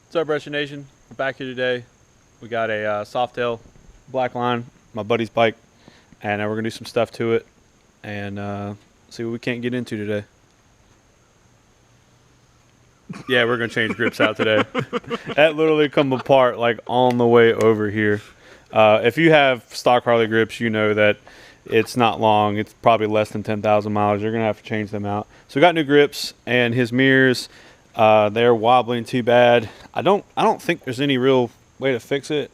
What's up, Wretched Nation? We're back here today. We got a softail blackline, my buddy's bike, and we're gonna do some stuff to it and see what we can't get into today. Yeah, we're gonna change grips out today. That literally come apart like on the way over here. If you have stock Harley grips, you know that it's not long. It's probably less than 10,000 miles. You're gonna have to change them out. So we got new grips, and his mirrors, they're wobbling too bad. I don't think there's any real way to fix it,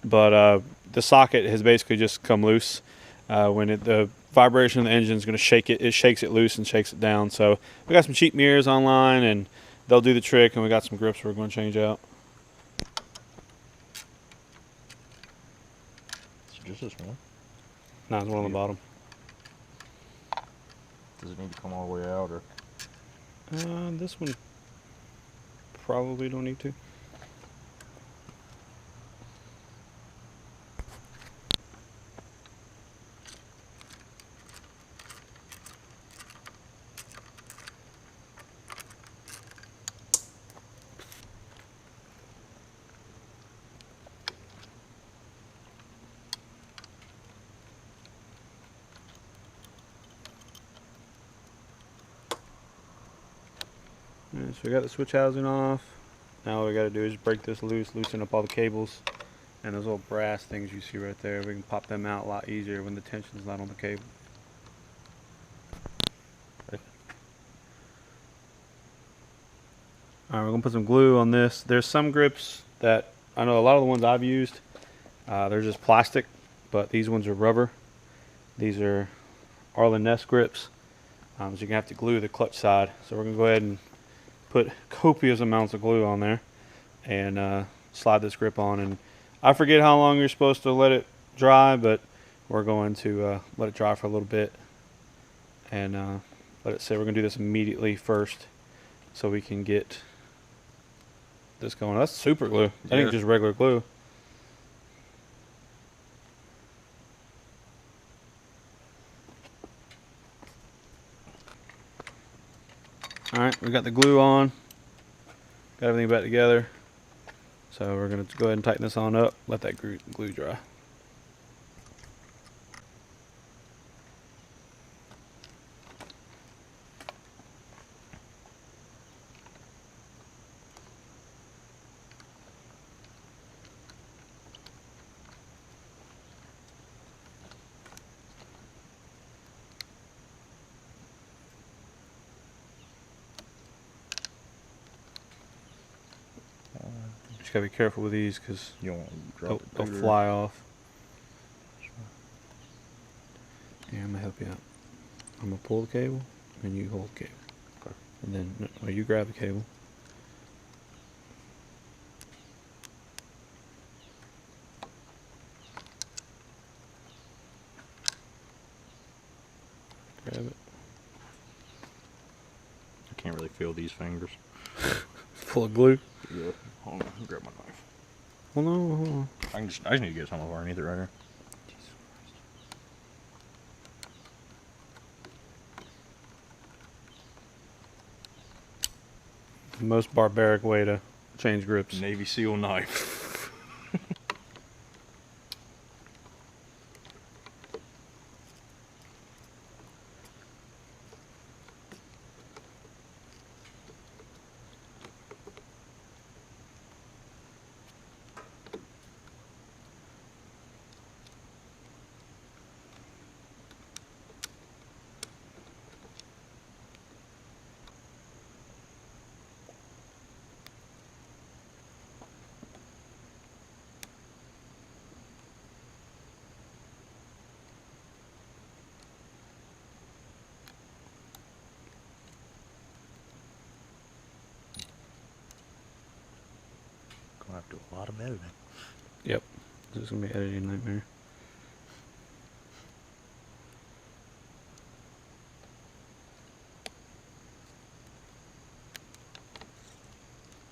but the socket has basically just come loose. When the vibration of the engine is going to shake it, it shakes it loose and shakes it down. So we got some cheap mirrors online, and they'll do the trick. And we got some grips we're going to change out. So just this one? No, it's one on the bottom. Does it need to come all the way out, or? This one probably don't need to. Alright, so we got the switch housing off. Now all we got to do is break this loose, loosen up all the cables, and those little brass things you see right there. We can pop them out a lot easier when the tension's not on the cable. Alright, we're going to put some glue on this. There's some grips that, I know a lot of the ones I've used, they're just plastic, but these ones are rubber. These are Arlen Ness grips, so you're going to have to glue the clutch side. So we're going to go ahead and put copious amounts of glue on there and slide this grip on. And I forget how long you're supposed to let it dry, but we're going to let it dry for a little bit and let it sit. We're going to do this immediately first so we can get this going. That's super glue. I think it's just regular glue. Alright, we got the glue on, got everything back together, so we're going to go ahead and tighten this on up, let that glue dry. Just gotta be careful with these because You don't want to drop they'll fly off. Yeah, I'm gonna help you out. I'm gonna pull the cable and you hold the cable. Okay. And then you grab the cable. Grab it. I can't really feel these fingers. Full of glue? Yeah. Hold on, let me grab my knife. Well, no, hold on. I just need to get some of underneath it right here. The most barbaric way to change grips. Navy SEAL knife. Gonna have to do a lot of editing. Yep. This is gonna be an editing nightmare.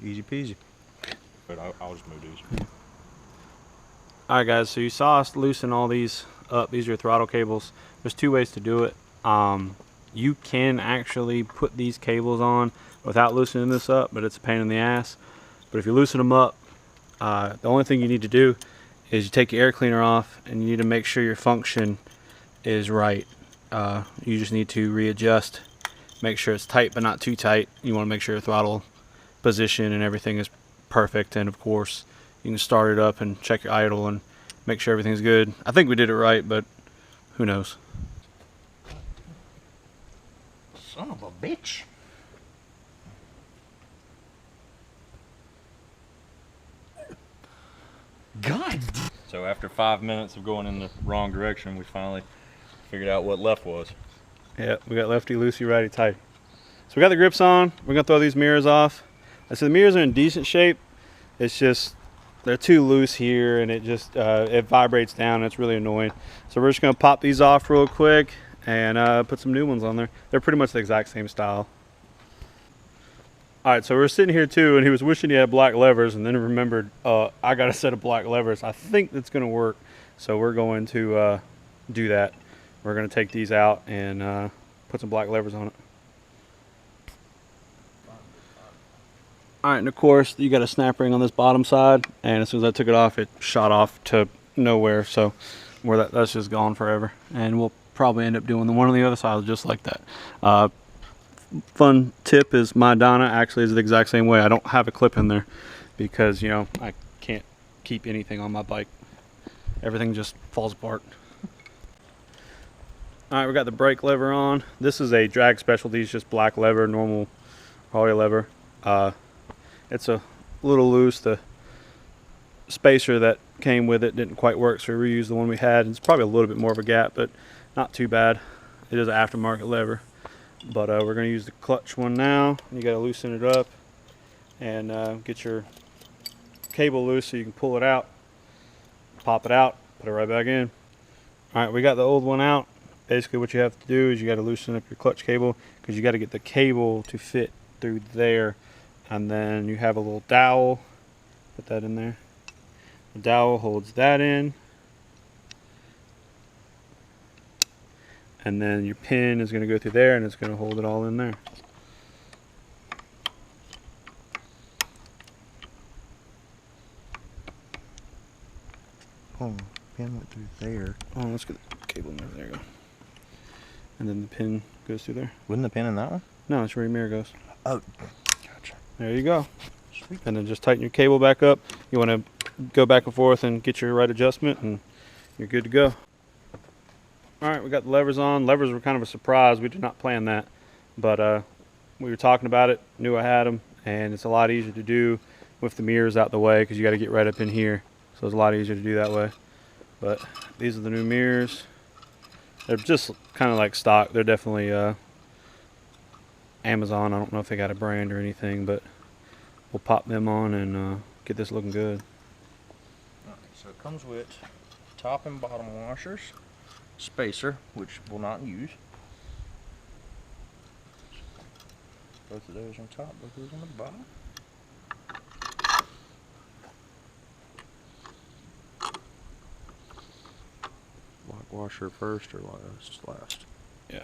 Easy peasy. But I'll just move these. Alright guys, so you saw us loosen all these up. These are throttle cables. There's two ways to do it. You can actually put these cables on without loosening this up, but it's a pain in the ass. But if you loosen them up, the only thing you need to do is you take your air cleaner off and you need to make sure your function is right. You just need to readjust, make sure it's tight but not too tight. You want to make sure your throttle position and everything is perfect, and of course you can start it up and check your idle and make sure everything's good. I think we did it right, but who knows. Son of a bitch. God. So after 5 minutes of going in the wrong direction, we finally figured out what left was. Yeah, we got lefty, loosey, righty, tighty. So we got the grips on. We're gonna throw these mirrors off. I said the mirrors are in decent shape. It's just they're too loose here, and it just it vibrates down. And it's really annoying. So we're just gonna pop these off real quick and put some new ones on there. They're pretty much the exact same style. All right, so we're sitting here too, and he was wishing he had black levers, and then remembered I got a set of black levers. I think that's gonna work. So we're going to do that. We're gonna take these out and put some black levers on it. All right, and of course you got a snap ring on this bottom side, and as soon as I took it off, it shot off to nowhere. So that's just gone forever, and we'll probably end up doing the one on the other side just like that. Fun tip is my Donna actually is the exact same way. I don't have a clip in there because, you know, I can't keep anything on my bike. Everything just falls apart. All right, we got the brake lever on. This is a Drag Specialties, just black lever, normal Harley lever. It's a little loose. The spacer that came with it didn't quite work, so we reused the one we had. It's probably a little bit more of a gap, but not too bad. It is an aftermarket lever. But we're going to use the clutch one now. You got to loosen it up and get your cable loose so you can pull it out, pop it out, put it right back in. All right, we got the old one out. Basically what you have to do is you got to loosen up your clutch cable because you got to get the cable to fit through there. And then you have a little dowel. Put that in there. The dowel holds that in. And then your pin is going to go through there and it's going to hold it all in there. Oh, pin went through there. Oh, let's get the cable in there. There you go. And then the pin goes through there. Wasn't the pin in that one? No, that's where your mirror goes. Oh, gotcha. There you go. Sweet. And then just tighten your cable back up. You want to go back and forth and get your right adjustment and you're good to go. All right, we got the levers on. Levers were kind of a surprise. We did not plan that, but we were talking about it, knew I had them, and it's a lot easier to do with the mirrors out the way because you got to get right up in here. So it's a lot easier to do that way. But these are the new mirrors. They're just kind of like stock. They're definitely Amazon. I don't know if they got a brand or anything, but we'll pop them on and get this looking good. All right, so it comes with top and bottom washers, spacer, which we'll not use. Both of those on top, both of those on the bottom. Lock washer first or last? Yeah.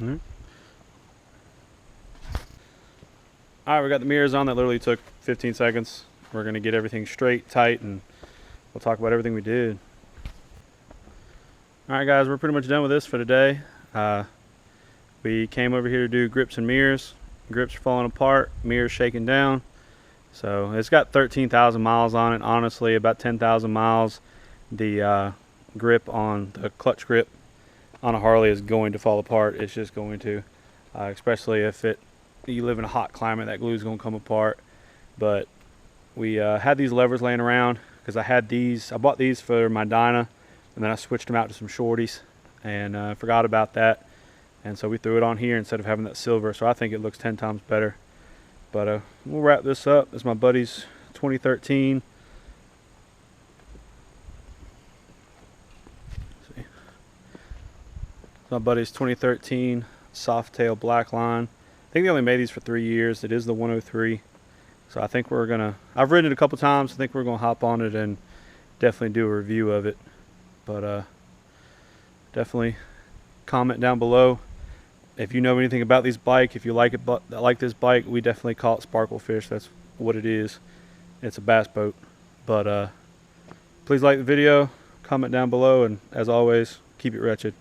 Mm-hmm. All right, we got the mirrors on. That literally took 15 seconds. We're going to get everything straight, tight, and we'll talk about everything we did. All right, guys, we're pretty much done with this for today. We came over here to do grips and mirrors. Grips are falling apart, mirrors shaking down. So it's got 13,000 miles on it. Honestly, about 10,000 miles. The grip on the clutch grip on a Harley is going to fall apart. It's just going to, especially if you live in a hot climate, that glue is going to come apart. But we had these levers laying around because I bought these for my Dyna, and then I switched them out to some shorties and forgot about that. And so we threw it on here instead of having that silver. So I think it looks 10 times better. But we'll wrap this up. This is my buddy's 2013 My buddy's 2013 softail blackline. I think they only made these for 3 years. It is the 103. So I think we're gonna, I've ridden it a couple times. I think we're gonna hop on it and definitely do a review of it. But definitely comment down below if you know anything about this bike. If you like it, like this bike, we definitely call it sparkle fish. That's what it is. It's a bass boat. But please like the video, comment down below, and as always, keep it wretched.